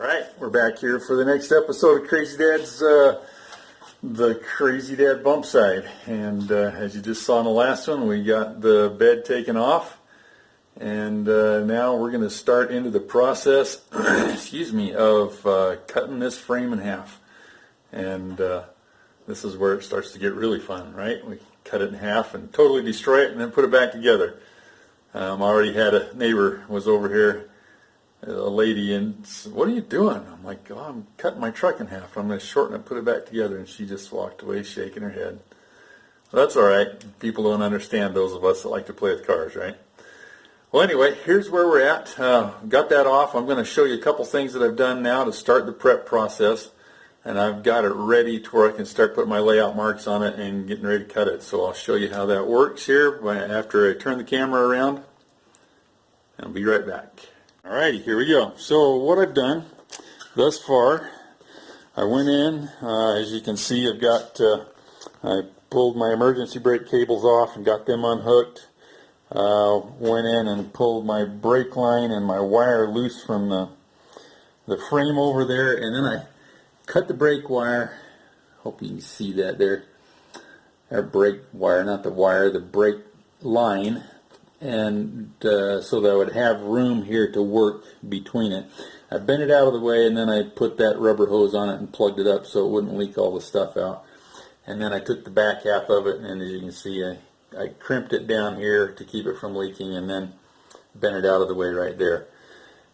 Alright, we're back here for the next episode of Crazy Dad's, the Crazy Dad Bumpside. And as you just saw in the last one, we got the bed taken off. And now we're going to start into the process, excuse me, of cutting this frame in half. And this is where it starts to get really fun, right? We cut it in half and totally destroy it and then put it back together. I already had a neighbor was over here, a lady, and said, "What are you doing?" I'm like, "Oh, I'm cutting my truck in half. I'm going to shorten it, put it back together." And she just walked away shaking her head. Well, that's all right. People don't understand, those of us that like to play with cars, right? Well, anyway, here's where we're at. Got that off. I'm going to show you a couple things that I've done now to start the prep process. And I've got it ready to where I can start putting my layout marks on it and getting ready to cut it. So I'll show you how that works here after I turn the camera around. And I'll be right back. Alrighty, here we go. So what I've done thus far, I went in, as you can see, I pulled my emergency brake cables off and got them unhooked. Went in and pulled my brake line and my wire loose from the frame over there, and then I cut the brake wire. Hope you can see that there. Our brake wire, not the wire, the brake line. And so that I would have room here to work between it. I bent it out of the way, and then I put that rubber hose on it and plugged it up so it wouldn't leak all the stuff out. And then I took the back half of it, and as you can see, I crimped it down here to keep it from leaking, and then bent it out of the way right there.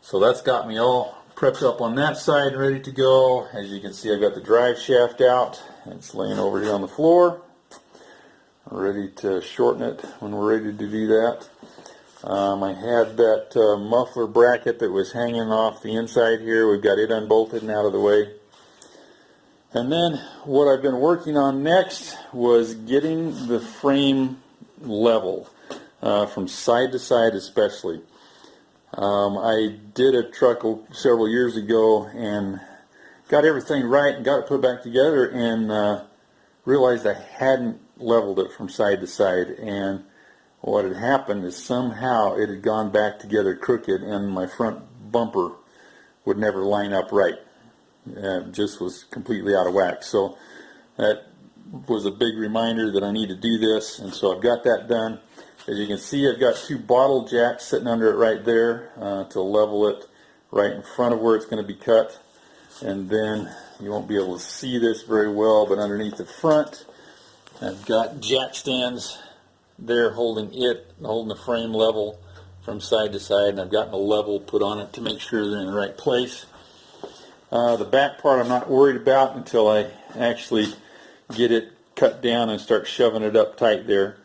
So that's got me all prepped up on that side, ready to go. As you can see, I've got the drive shaft out. It's laying over here on the floor, ready to shorten it when we're ready to do that. I had that muffler bracket that was hanging off the inside here. We've got it unbolted and out of the way. And then what I've been working on next was getting the frame level from side to side especially. I did a truck several years ago and got everything right and got it put back together, and realized I hadn't leveled it from side to side, and what had happened is somehow it had gone back together crooked, and my front bumper would never line up right. It just was completely out of whack. So that was a big reminder that I need to do this, and so I've got that done. As you can see, I've got two bottle jacks sitting under it right there to level it right in front of where it's going to be cut. And then you won't be able to see this very well, but underneath the front, I've got jack stands there holding the frame level from side to side, and I've gotten a level put on it to make sure they're in the right place. The back part I'm not worried about until I actually get it cut down and start shoving it up tight there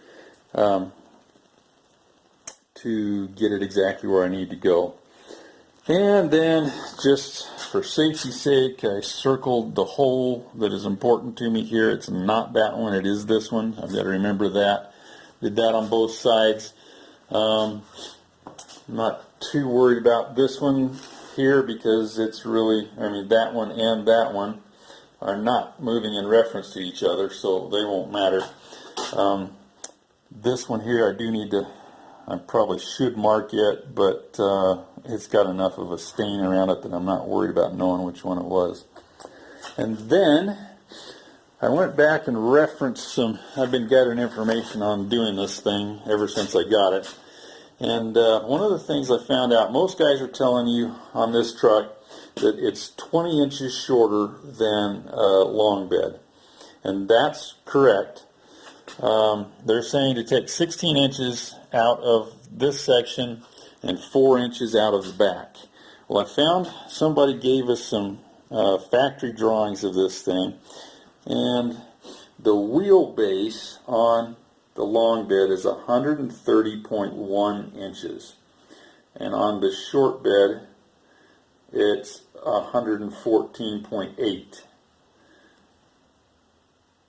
to get it exactly where I need to go. And then, just for safety's sake, I circled the hole that is important to me here. It's not that one, it is this one. I've got to remember that. Did that on both sides. I'm not too worried about this one here because it's really, that one and that one are not moving in reference to each other, so they won't matter. This one here I probably should mark it, but it's got enough of a stain around it that I'm not worried about knowing which one it was. And then I went back and referenced I've been gathering information on doing this thing ever since I got it. And one of the things I found out, most guys are telling you on this truck that it's 20 inches shorter than a long bed. And that's correct. They're saying to take 16 inches out of this section and 4 inches out of the back. Well, I found somebody gave us some factory drawings of this thing, and the wheelbase on the long bed is 130.1 inches, and on the short bed it's 114.8. Did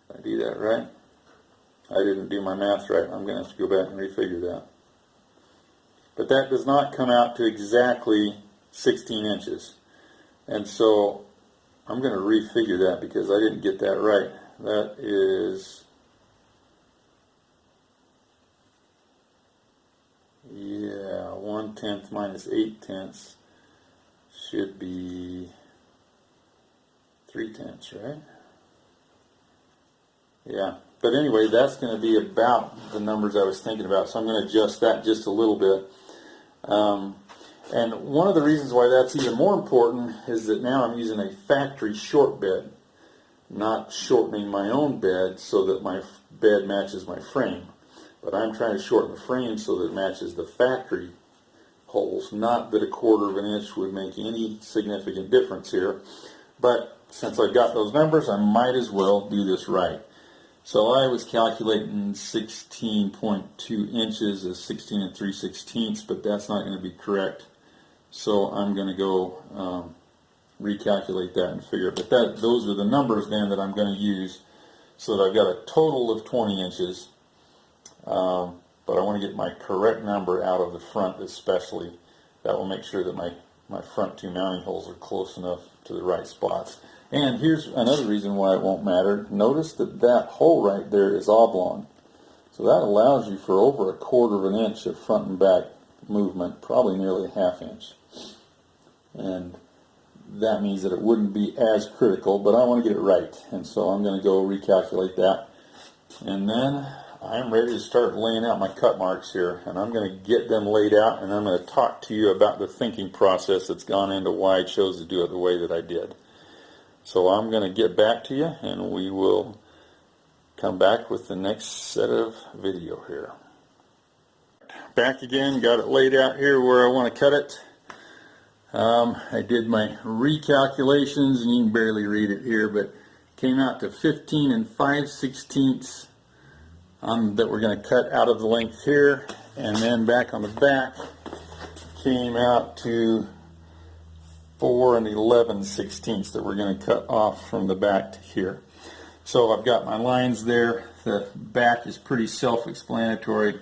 I do that right? I didn't do my math right. I'm going to have to go back and refigure that. But that does not come out to exactly 16 inches. And so I'm going to refigure that because I didn't get that right. That is, 1/10 minus 8/10 should be 3/10, right? Yeah, but anyway, that's going to be about the numbers I was thinking about, so I'm going to adjust that just a little bit. And one of the reasons why that's even more important is that now I'm using a factory short bed, not shortening my own bed so that my bed matches my frame. But I'm trying to shorten the frame so that it matches the factory holes, not that a 1/4 of an inch would make any significant difference here. But since I've got those numbers, I might as well do this right. So I was calculating 16.2 inches as 16 3/16, but that's not going to be correct. So I'm going to go recalculate that and figure it. But those are the numbers then that I'm going to use, so that I've got a total of 20 inches. But I want to get my correct number out of the front especially. That will make sure that my front 2 mounting holes are close enough to the right spots. And here's another reason why it won't matter. Notice that that hole right there is oblong. So that allows you for over a 1/4 of an inch of front and back movement, probably nearly a 1/2 inch. And that means that it wouldn't be as critical, but I want to get it right. And so I'm going to go recalculate that. And then I'm ready to start laying out my cut marks here. And I'm going to get them laid out, and I'm going to talk to you about the thinking process that's gone into why I chose to do it the way that I did. So I'm going to get back to you, and we will come back with the next set of video here. Back again, got it laid out here where I want to cut it. I did my recalculations, and you can barely read it here, but came out to 15 5/16 that we're going to cut out of the length here, and then back on the back came out to 4 11/16 that we're going to cut off from the back to here. So I've got my lines there. The back is pretty self-explanatory.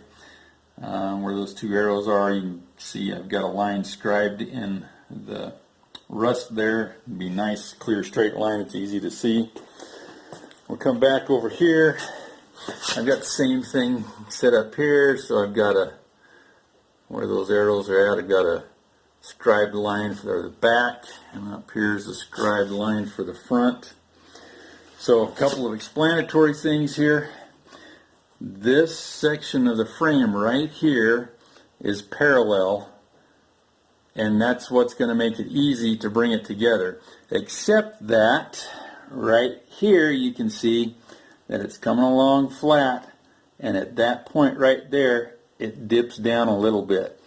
Where those 2 arrows are, you can see I've got a line scribed in the rust there. It'll be nice, clear, straight line. It's easy to see. We'll come back over here. I've got the same thing set up here. So I've got where those arrows are at, I've got a scribed line for the back, and up here is a scribed line for the front. So a couple of explanatory things here. This section of the frame right here is parallel, and that's what's going to make it easy to bring it together. Except that right here you can see that it's coming along flat, and at that point right there it dips down a little bit.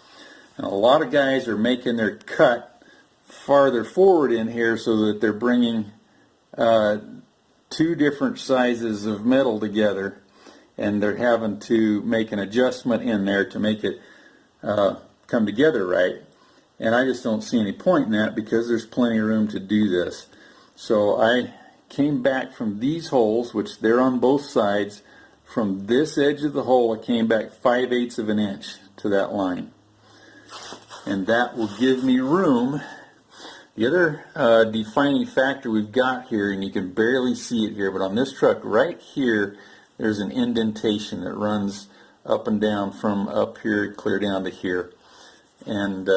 And a lot of guys are making their cut farther forward in here so that they're bringing 2 different sizes of metal together, and they're having to make an adjustment in there to make it come together right. And I just don't see any point in that, because there's plenty of room to do this. So I came back from these holes, which they're on both sides. From this edge of the hole, I came back 5/8 of an inch to that line. And that will give me room. The other defining factor we've got here, and you can barely see it here, but on this truck right here, there's an indentation that runs up and down from up here clear down to here. And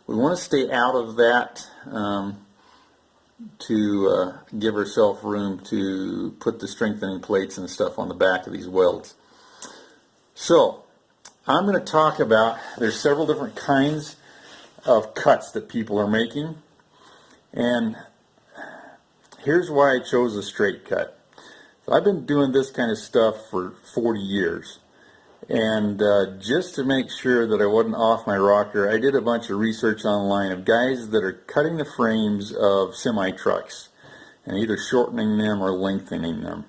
we want to stay out of that to give ourselves room to put the strengthening plates and stuff on the back of these welds. So I'm going to talk about, there's several different kinds of cuts that people are making, and here's why I chose a straight cut. So I've been doing this kind of stuff for 40 years, and just to make sure that I wasn't off my rocker, I did a bunch of research online of guys that are cutting the frames of semi-trucks and either shortening them or lengthening them.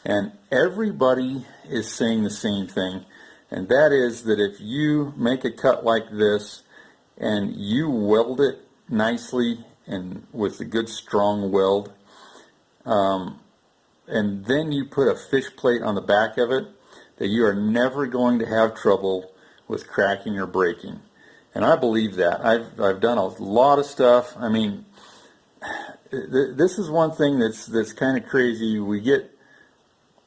And everybody is saying the same thing, and that is that if you make a cut like this and you weld it nicely and with a good strong weld, and then you put a fish plate on the back of it, that you are never going to have trouble with cracking or breaking. And I believe that. I've done a lot of stuff. I mean, this is one thing that's kind of crazy. We get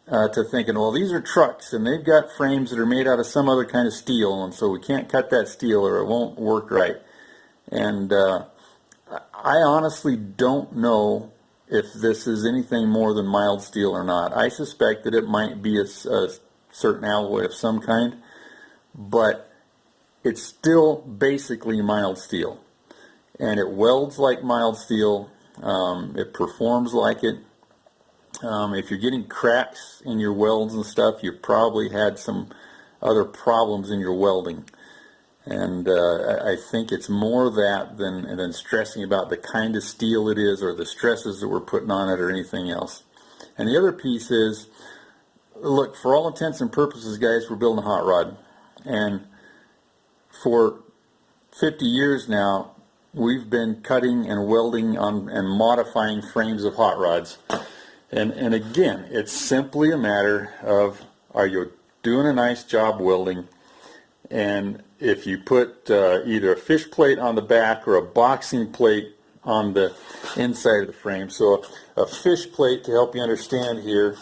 to thinking, well, these are trucks and they've got frames that are made out of some other kind of steel, and so we can't cut that steel or it won't work right. And I honestly don't know if this is anything more than mild steel or not. I suspect that it might be a certain alloy of some kind, but it's still basically mild steel. And it welds like mild steel. It performs like it. If you're getting cracks in your welds and stuff, you probably had some other problems in your welding. And I think it's more that than stressing about the kind of steel it is or the stresses that we're putting on it or anything else. And the other piece is, look, for all intents and purposes, guys, we're building a hot rod. And for 50 years now, we've been cutting and welding on and modifying frames of hot rods. And again, it's simply a matter of, are you doing a nice job welding? And if you put either a fish plate on the back or a boxing plate on the inside of the frame. So a fish plate, to help you understand here,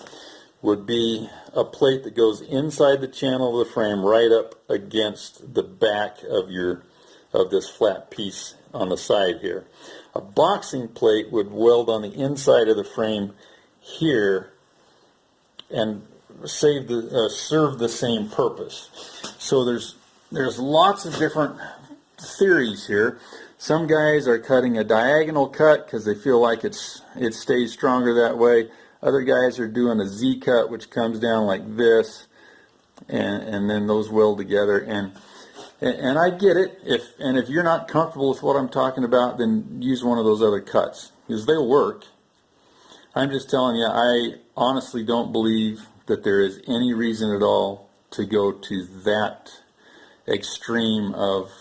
would be a plate that goes inside the channel of the frame right up against the back of this flat piece on the side here. A boxing plate would weld on the inside of the frame here and serve the same purpose. So there's lots of different theories here. Some guys are cutting a diagonal cut because they feel like it stays stronger that way. Other guys are doing a Z cut, which comes down like this, and then those weld together. And I get it. If you're not comfortable with what I'm talking about, then use one of those other cuts because they'll work. I'm just telling you, I honestly don't believe that there is any reason at all to go to that extreme of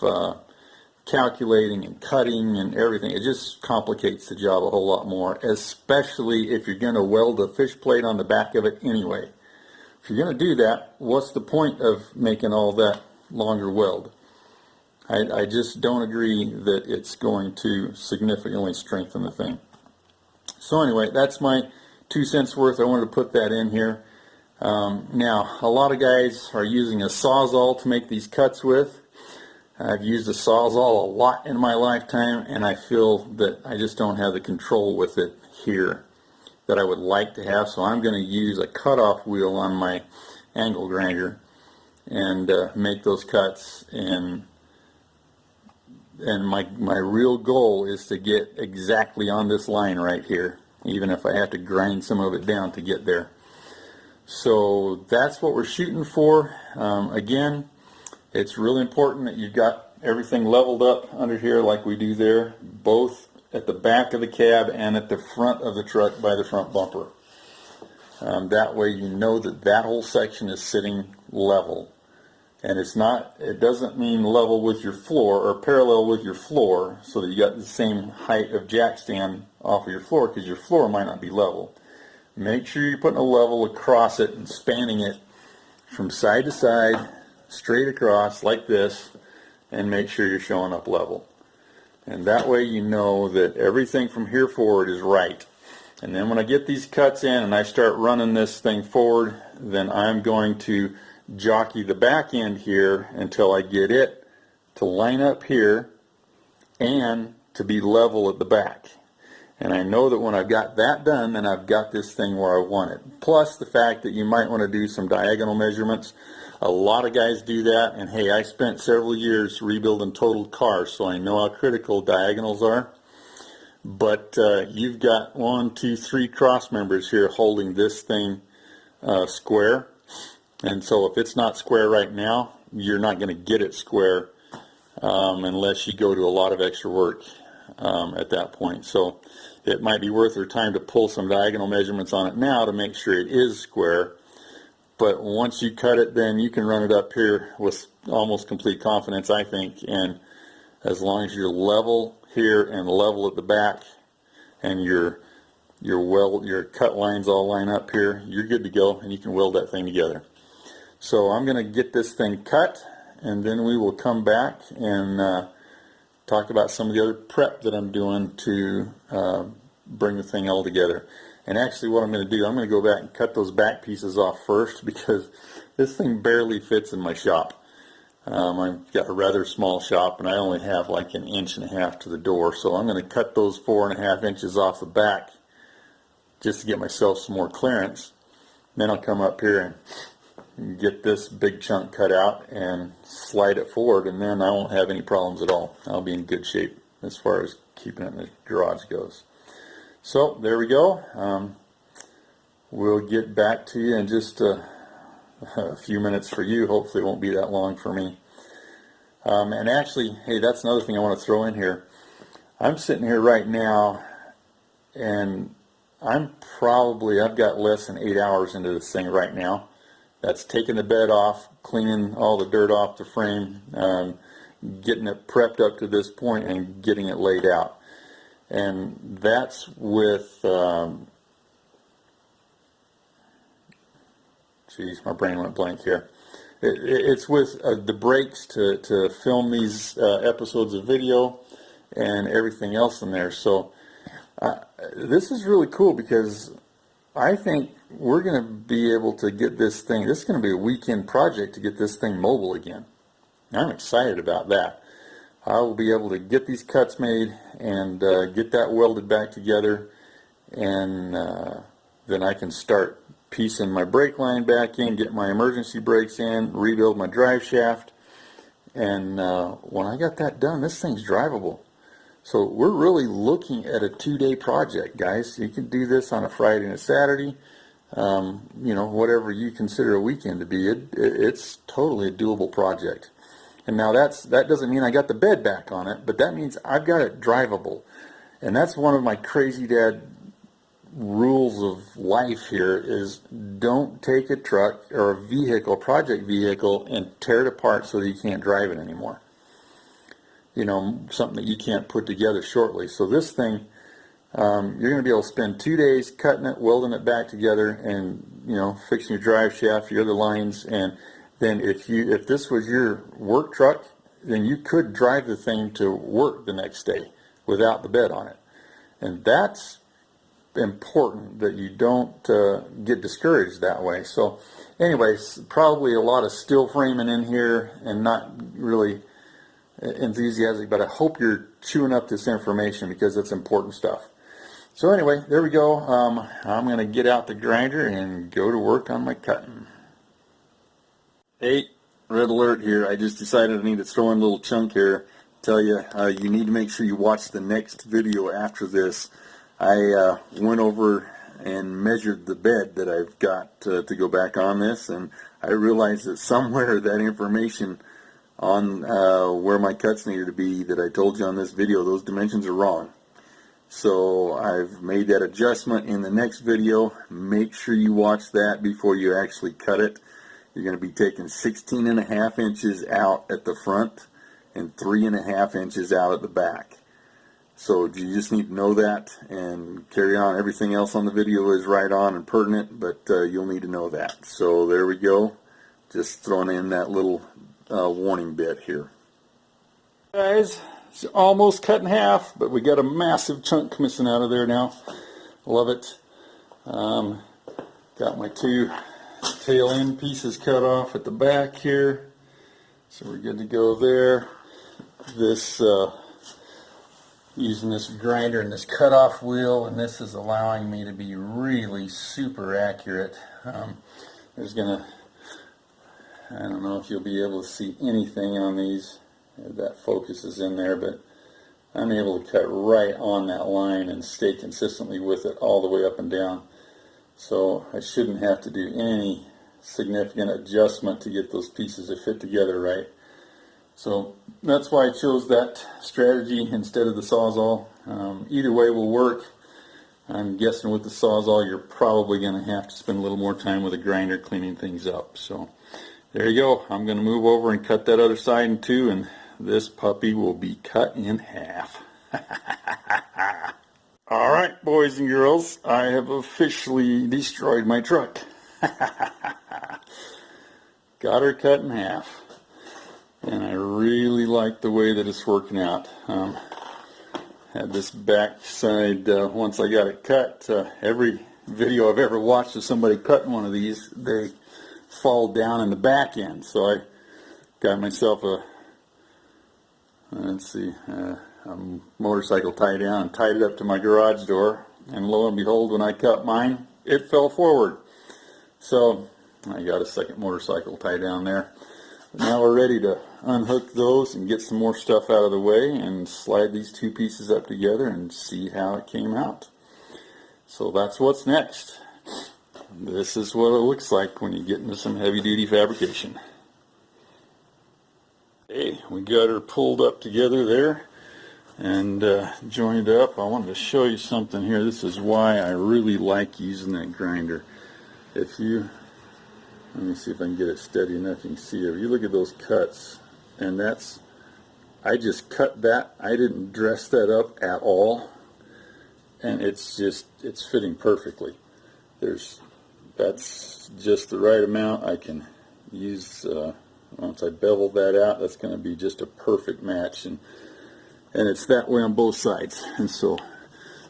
calculating and cutting and everything. It just complicates the job a whole lot more, especially if you're going to weld a fish plate on the back of it anyway. If you're going to do that, what's the point of making all that longer weld? I just don't agree that it's going to significantly strengthen the thing. So anyway, that's my 2 cents worth. I wanted to put that in here. Now, a lot of guys are using a Sawzall to make these cuts with. I've used a Sawzall a lot in my lifetime, and I feel that I just don't have the control with it here that I would like to have, so I'm going to use a cutoff wheel on my angle grinder and make those cuts. And my real goal is to get exactly on this line right here, even if I have to grind some of it down to get there. So that's what we're shooting for. Again, it's really important that you've got everything leveled up under here like we do there, both at the back of the cab and at the front of the truck by the front bumper. That way you know that whole section is sitting level. And it doesn't mean level with your floor or parallel with your floor so that you got the same height of jack stand off of your floor, because your floor might not be level. Make sure you're putting a level across it and spanning it from side to side, straight across like this, and make sure you're showing up level. And that way you know that everything from here forward is right. And then when I get these cuts in and I start running this thing forward, then I'm going to jockey the back end here until I get it to line up here and to be level at the back. And I know that when I've got that done, then I've got this thing where I want it. Plus the fact that you might want to do some diagonal measurements. A lot of guys do that, and hey, I spent several years rebuilding totaled cars, so I know how critical diagonals are. But you've got 1, 2, 3 cross members here holding this thing square. And so if it's not square right now, you're not going to get it square unless you go to a lot of extra work at that point. So it might be worth your time to pull some diagonal measurements on it now to make sure it is square. But once you cut it, then you can run it up here with almost complete confidence, I think. And as long as you're level here and level at the back, and your cut lines all line up here, you're good to go, and you can weld that thing together. So I'm going to get this thing cut, and then we will come back and talk about some of the other prep that I'm doing to bring the thing all together. And actually what I'm going to do, I'm going to go back and cut those back pieces off first, because this thing barely fits in my shop. I've got a rather small shop, and I only have like 1.5 inches to the door, so I'm going to cut those 4.5 inches off the back just to get myself some more clearance. Then I'll come up here and get this big chunk cut out and slide it forward, and then I won't have any problems at all. I'll be in good shape as far as keeping it in the garage goes. So there we go. We'll get back to you in just a few minutes for you. Hopefully it won't be that long for me. And actually, hey, that's another thing I want to throw in here. I'm sitting here right now, and I've got less than 8 hours into this thing right now. That's taking the bed off, cleaning all the dirt off the frame, getting it prepped up to this point, and getting it laid out. And that's with, geez, my brain went blank here. It's with the breaks to film these episodes of video and everything else in there. So this is really cool because I think we're going to be able to get this thing, this is going to be a weekend project to get this thing mobile again. I'm excited about that. I will be able to get these cuts made and get that welded back together, and then I can start piecing my brake line back in, get my emergency brakes in, rebuild my drive shaft, and when I got that done, this thing's drivable. So we're really looking at a 2-day project, guys. You can do this on a Friday and a Saturday, you know, whatever you consider a weekend to be. It's totally a doable project. And now that doesn't mean I got the bed back on it, but that means I've got it drivable. And that's one of my crazy dad rules of life here is don't take a truck or a vehicle, project vehicle, and tear it apart so that you can't drive it anymore. You know, something that you can't put together shortly. So this thing, you're going to be able to spend 2 days cutting it, welding it back together, and, you know, fixing your drive shaft, your other lines. And then if this was your work truck, then you could drive the thing to work the next day without the bed on it. And that's important, that you don't get discouraged that way. So anyways, probably a lot of steel framing in here and not really enthusiastic, but I hope you're chewing up this information because it's important stuff. So anyway, there we go. I'm going to get out the grinder and go to work on my cutting. Hey, red alert here. I just decided I need to throw in a little chunk here. Tell you, you need to make sure you watch the next video after this. I went over and measured the bed that I've got to go back on this, and I realized that somewhere that information on where my cuts needed to be that I told you on this video, those dimensions are wrong. So I've made that adjustment in the next video. Make sure you watch that before you actually cut it. You're going to be taking 16.5 inches out at the front and 3.5 inches out at the back. So you just need to know that and carry on. Everything else on the video is right on and pertinent, but you'll need to know that. So there we go. Just throwing in that little warning bit here. Guys, it's almost cut in half, but we got a massive chunk missing out of there now. Love it. Got my 2 tail end pieces cut off at the back here. So we're good to go there. This using this grinder and this cutoff wheel, and this is allowing me to be really super accurate. There's gonna, I don't know if you'll be able to see anything on these, that focus is in there, but I'm able to cut right on that line and stay consistently with it all the way up and down. So I shouldn't have to do any significant adjustment to get those pieces to fit together right. So that's why I chose that strategy instead of the Sawzall. Either way will work. I'm guessing with the Sawzall you're probably going to have to spend a little more time with a grinder cleaning things up. So there you go. I'm going to move over and cut that other side in 2, and this puppy will be cut in half. Alright, boys and girls, I have officially destroyed my truck. Got her cut in half. And I really like the way that it's working out. Had this back side, once I got it cut, every video I've ever watched of somebody cutting one of these, they fall down in the back end. So I got myself a, let's see, a motorcycle tie down and tied it up to my garage door, and lo and behold, when I cut mine, it fell forward. So I got a second motorcycle tie down there. Now we're ready to unhook those and get some more stuff out of the way and slide these two pieces up together and see how it came out. So that's what's next. This is what it looks like when you get into some heavy duty fabrication. Okay, we got her pulled up together there and joined up. I wanted to show you something here. This is why I really like using that grinder. If you, let me see if I can get it steady enough you can see it. If you look at those cuts, and that's, I just cut that. I didn't dress that up at all, and it's fitting perfectly. That's just the right amount. I can use, once I bevel that out, that's going to be just a perfect match, and it's that way on both sides. And so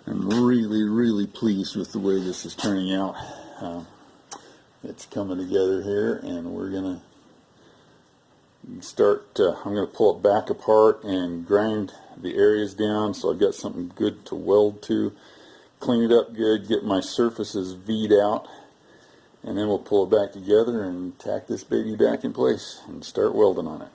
I'm really pleased with the way this is turning out. It's coming together here, and we're going to start, I'm going to pull it back apart and grind the areas down so I've got something good to weld to. Clean it up good, get my surfaces V'd out, and then we'll pull it back together and tack this baby back in place and start welding on it.